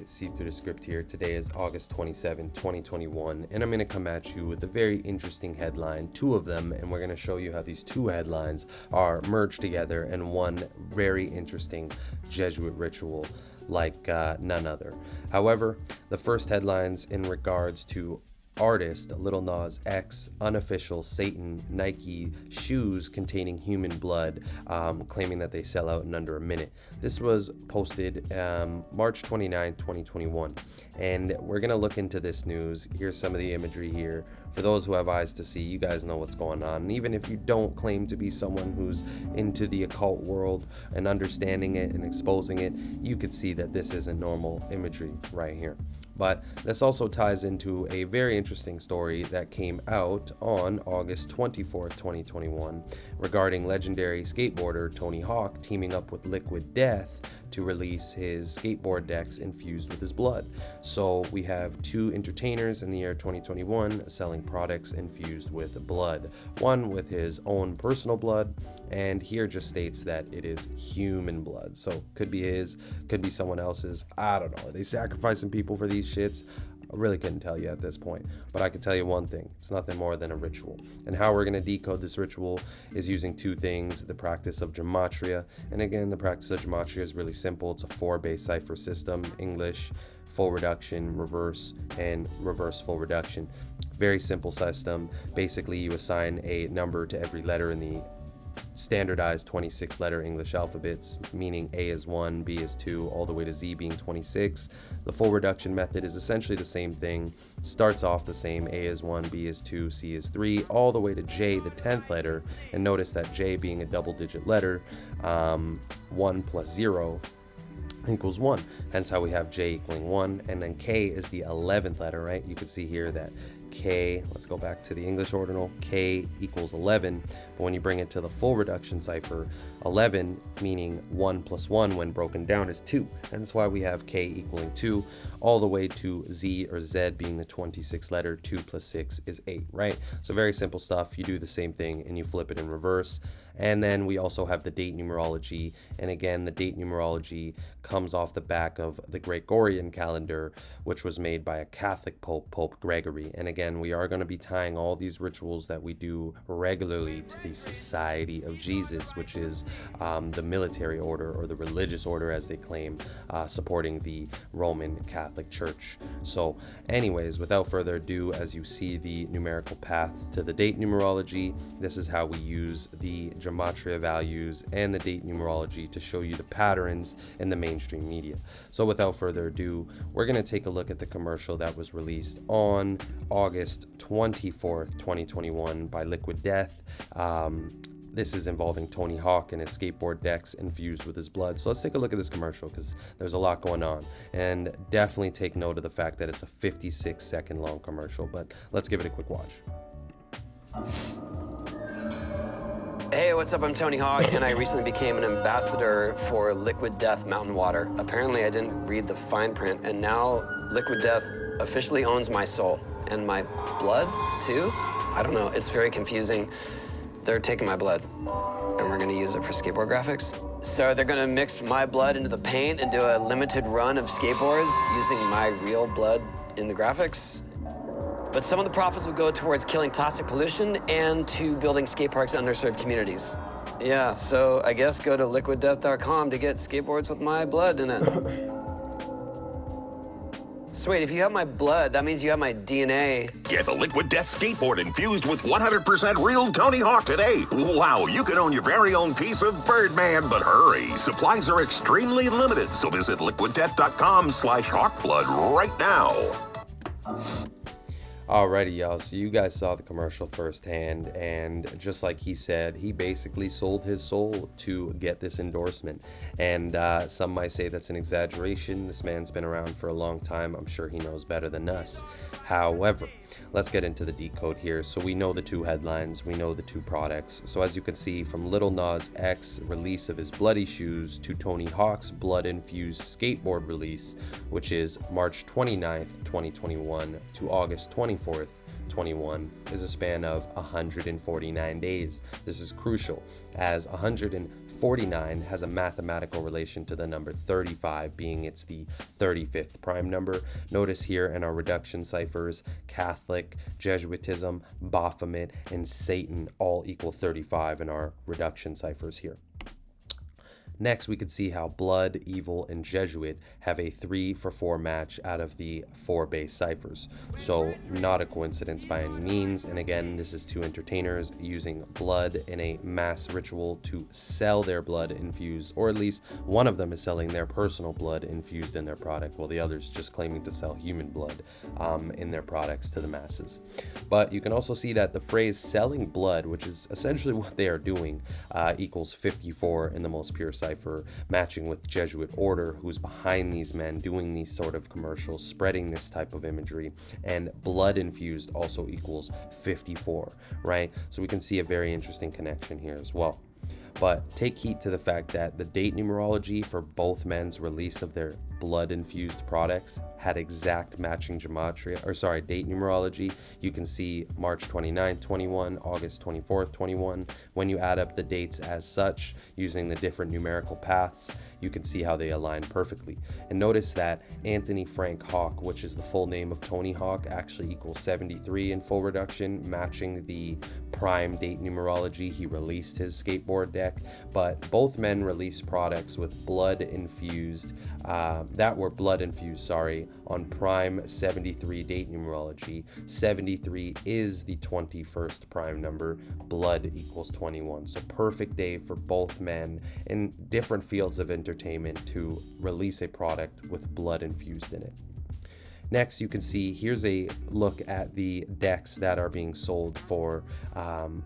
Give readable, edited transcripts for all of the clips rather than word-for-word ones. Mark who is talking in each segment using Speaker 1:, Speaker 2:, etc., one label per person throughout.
Speaker 1: see through the script here. Today is August 27, 2021, and I'm going to come at you with a very interesting headline, two of them, and we're going to show you how these two headlines are merged together in one very interesting Jesuit ritual like none other. However, the first headline's in regards to artist LilNasX unofficial Satan Nike shoes containing human blood, claiming that they sell out in under a minute. This was posted March 29, 2021, and we're gonna look into this news. Here's some of the imagery here. For those who have eyes to see, you guys know what's going on. And even if you don't claim to be someone who's into the occult world and understanding it and exposing it, you could see that this isn't normal imagery right here. But this also ties into a very interesting story that came out on August 24th, 2021, regarding legendary skateboarder Tony Hawk teaming up with Liquid Death to release his skateboard decks infused with his blood. So we have two entertainers in the year 2021 selling products infused with blood, one with his own personal blood, and here just states that it is human blood. So could be his, could be someone else's, I don't know. Are they sacrificing people for these shits? I really couldn't tell you at this point, but I can tell you one thing: it's nothing more than a ritual. And how we're going to decode this ritual is using two things: the practice of Gematria. And again, the practice of Gematria is really simple. It's a 4-base cipher system: English, full reduction, reverse, and reverse full reduction. Very simple system. Basically, you assign a number to every letter in the standardized 26-letter English alphabets, meaning A is 1, B is 2, all the way to Z being 26. The full reduction method is essentially the same thing. Starts off the same: A is 1, B is 2, C is 3, all the way to J, the 10th letter. And notice that J being a double-digit letter, 1 plus 0 equals 1. Hence how we have J equaling 1. And then K is the 11th letter, right? You can see here that K, let's go back to the English ordinal, K equals 11, but when you bring it to the full reduction cipher, 11 meaning 1 plus 1 when broken down is 2, and that's why we have K equaling 2, all the way to Z or Z being the 26th letter. 2 plus 6 is 8, right? So very simple stuff. You do the same thing and you flip it in reverse. And then we also have the date numerology, and again, the date numerology comes off the back of the Gregorian calendar, which was made by a Catholic Pope, Pope Gregory. And again, we are going to be tying all these rituals that we do regularly to the Society of Jesus, which is the military order, or the religious order as they claim, supporting the Roman Catholic Church. So anyways, without further ado, as you see the numerical path to the date numerology, this is how we use the Gematria values and the date numerology to show you the patterns in the mainstream media. So without further ado, we're going to take a look at the commercial that was released on August 24th, 2021 by Liquid Death. This is involving Tony Hawk and his skateboard decks infused with his blood. So let's take a look at this commercial, because there's a lot going on. And definitely take note of the fact that it's a 56-second long commercial, but let's give it a quick watch.
Speaker 2: Hey, what's up? I'm Tony Hawk, and I recently became an ambassador for Liquid Death Mountain Water. Apparently, I didn't read the fine print, and now Liquid Death officially owns my soul. And my blood, too? I don't know. It's very confusing. They're taking my blood, and we're going to use it for skateboard graphics. So they're going to mix my blood into the paint and do a limited run of skateboards using my real blood in the graphics. But some of the profits will go towards killing plastic pollution and to building skate parks in underserved communities. Yeah, so I guess go to liquiddeath.com to get skateboards with my blood in it. So wait, if you have my blood, that means you have my DNA.
Speaker 3: Get a Liquid Death skateboard infused with 100% real Tony Hawk today. Wow, you can own your very own piece of Birdman, but hurry. Supplies are extremely limited, so visit liquiddeath.com/hawkblood right now.
Speaker 1: Alrighty, y'all, so you guys saw the commercial firsthand, and just like he said, he basically sold his soul to get this endorsement. And some might say that's an exaggeration. This man's been around for a long time. I'm sure he knows better than us. However, let's get into the decode here. So we know the two headlines, we know the two products. So as you can see, from LilNasX release of his bloody shoes to Tony Hawk's blood-infused skateboard release, which is March 29th, 2021 to August 24th, 21, is a span of 149 days. This is crucial, as 150 49 has a mathematical relation to the number 35, being it's the 35th prime number. Notice here in our reduction ciphers, Catholic, Jesuitism, Baphomet, and Satan all equal 35 in our reduction ciphers here. Next, we could see how Blood, Evil, and Jesuit have a 3-for-4 match out of the 4 base ciphers. So not a coincidence by any means. And again, this is two entertainers using blood in a mass ritual to sell their blood infused, or at least one of them is selling their personal blood infused in their product, while the other's just claiming to sell human blood in their products to the masses. But you can also see that the phrase selling blood, which is essentially what they are doing, equals 54 in the most pure cipher, matching with Jesuit order, who's behind these men doing these sort of commercials, spreading this type of imagery, and blood infused also equals 54, right? So we can see a very interesting connection here as well. But take heed to the fact that the date numerology for both men's release of their blood-infused products had exact matching gematria, date numerology. You can see March 29th, 21, August 24th, 21. When you add up the dates as such, using the different numerical paths, you can see how they align perfectly. And notice that Anthony Frank Hawk, which is the full name of Tony Hawk, actually equals 73 in full reduction, matching the prime date numerology he released his skateboard deck. But both men released products with blood infused, on prime 73 date numerology. 73 is the 21st prime number, blood equals 21. So perfect day for both men in different fields of entertainment to release a product with blood infused in it. Next, you can see here's a look at the decks that are being sold for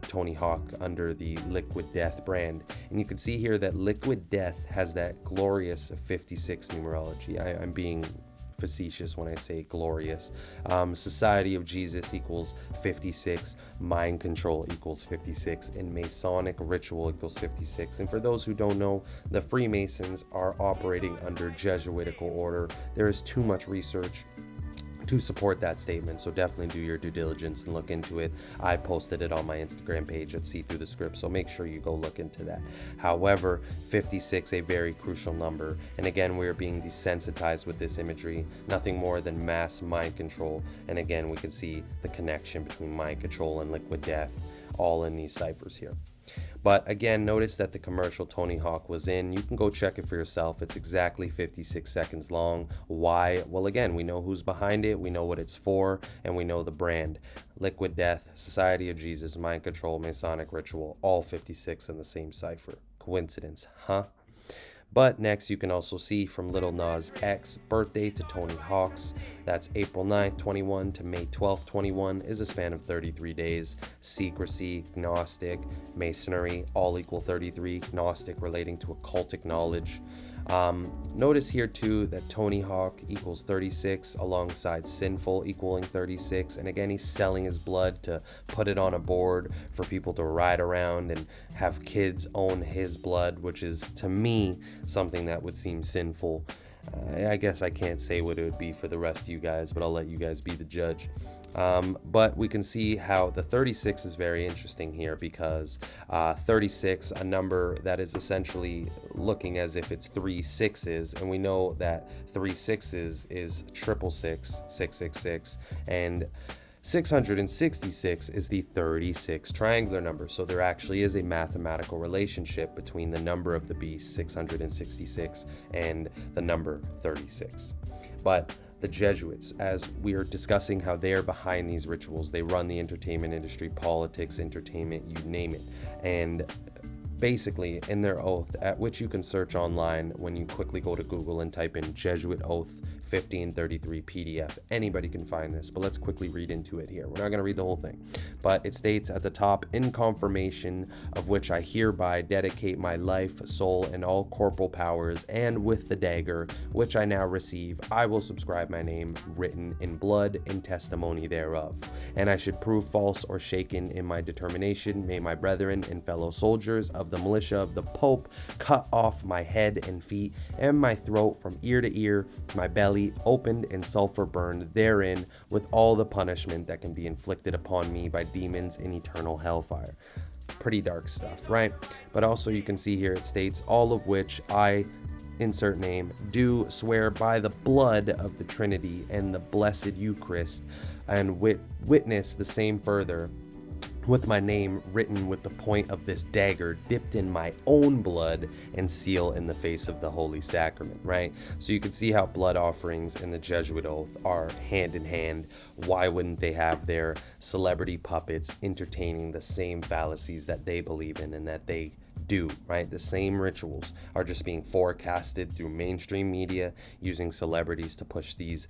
Speaker 1: Tony Hawk under the Liquid Death brand. And you can see here that Liquid Death has that glorious 56 numerology. I'm being facetious when I say glorious. Society of Jesus equals 56, mind control equals 56, and Masonic ritual equals 56. And for those who don't know, the Freemasons are operating under Jesuitical order. There is too much research to support that statement, so definitely do your due diligence and look into it. I posted it on my Instagram page at See Through the Script, so make sure you go look into that. However, 56, a very crucial number, and again, we are being desensitized with this imagery, nothing more than mass mind control. And again, we can see the connection between mind control and Liquid Death all in these ciphers here. But again, notice that the commercial Tony Hawk was in. You can go check it for yourself. It's exactly 56 seconds long. Why? Well, again, we know who's behind it, we know what it's for, and we know the brand. Liquid Death, Society of Jesus, Mind Control, Masonic Ritual, all 56 in the same cipher. Coincidence, huh? But next, you can also see from LilNasX birthday to Tony Hawk's. That's April 9th, 21 to May 12th, 21 is a span of 33 days. Secrecy, Gnostic, Masonry, all equal 33. Gnostic relating to occultic knowledge. Notice here too that Tony Hawk equals 36 alongside Sinful equaling 36, and again he's selling his blood to put it on a board for people to ride around and have kids own his blood, which is to me something that would seem sinful. I guess I can't say what it would be for the rest of you guys, but I'll let you guys be the judge. But we can see how the 36 is very interesting here, because 36, a number that is essentially looking as if it's 3 sixes, and we know that 3 sixes is 666, 666, and 666 is the 36 triangular number. So there actually is a mathematical relationship between the number of the beast, 666, and the number 36. But the Jesuits, as we are discussing how they're behind these rituals, they run the entertainment industry, politics, entertainment, you name it. And basically in their oath, at which you can search online when you quickly go to Google and type in Jesuit oath 1533 PDF. Anybody can find this, but let's quickly read into it here. We're not going to read the whole thing, but it states at the top, in confirmation of which I hereby dedicate my life, soul, and all corporal powers, and with the dagger, which I now receive, I will subscribe my name written in blood in testimony thereof. And I should prove false or shaken in my determination, may my brethren and fellow soldiers of the militia of the Pope cut off my head and feet, and my throat from ear to ear, my belly opened and sulfur burned therein, with all the punishment that can be inflicted upon me by demons in eternal hellfire. pretty dark stuff, right? But also you can see here it states, all of which I, insert name, do swear by the blood of the Trinity and the blessed Eucharist, and witness the same further, with my name written with the point of this dagger dipped in my own blood and seal in the face of the Holy Sacrament, right? So you can see how blood offerings and the Jesuit oath are hand in hand. Why wouldn't they have their celebrity puppets entertaining the same fallacies that they believe in and that they do, right? The same rituals are just being forecasted through mainstream media, using celebrities to push these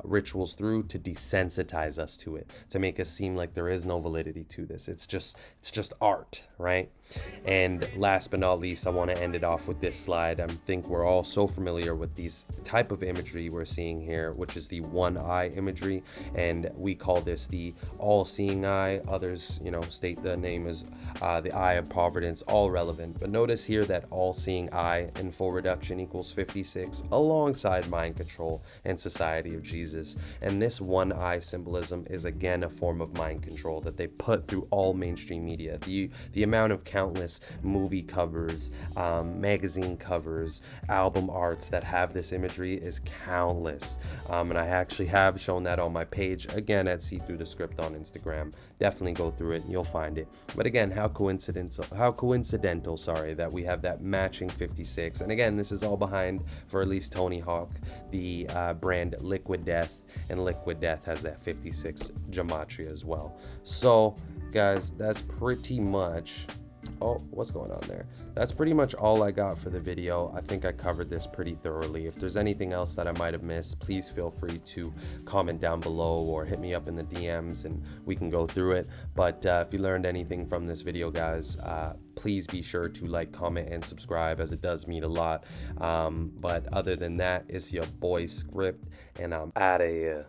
Speaker 1: rituals through, to desensitize us to it, to make us seem like there is no validity to this. It's just art, right? And last but not least, I want to end it off with this slide. I think we're all so familiar with these type of imagery we're seeing here, which is the one eye imagery, and we call this the all-seeing eye. Others, state the name as the eye of providence, all relevant. But notice here that all-seeing eye in full reduction equals 56, alongside mind control and Society of Jesus. And this one eye symbolism is again a form of mind control that they put through all mainstream media. The amount of countless movie covers, magazine covers, album arts that have this imagery is countless. And I actually have shown that on my page, again, at See Through the Script on Instagram. Definitely go through it and you'll find it. But again, how coincidental, that we have that matching 56. And again, this is all behind, for at least Tony Hawk, the brand Liquid Death, and Liquid Death has that 56 Gematria as well. So guys, that's pretty much, what's going on there? That's pretty much all I got for the video. I think I covered this pretty thoroughly. If there's anything else that I might have missed, please feel free to comment down below or hit me up in the DMs and we can go through it. But if you learned anything from this video, guys, please be sure to like, comment, and subscribe, as it does mean a lot. But other than that, it's your boy Script, and I'm outta here.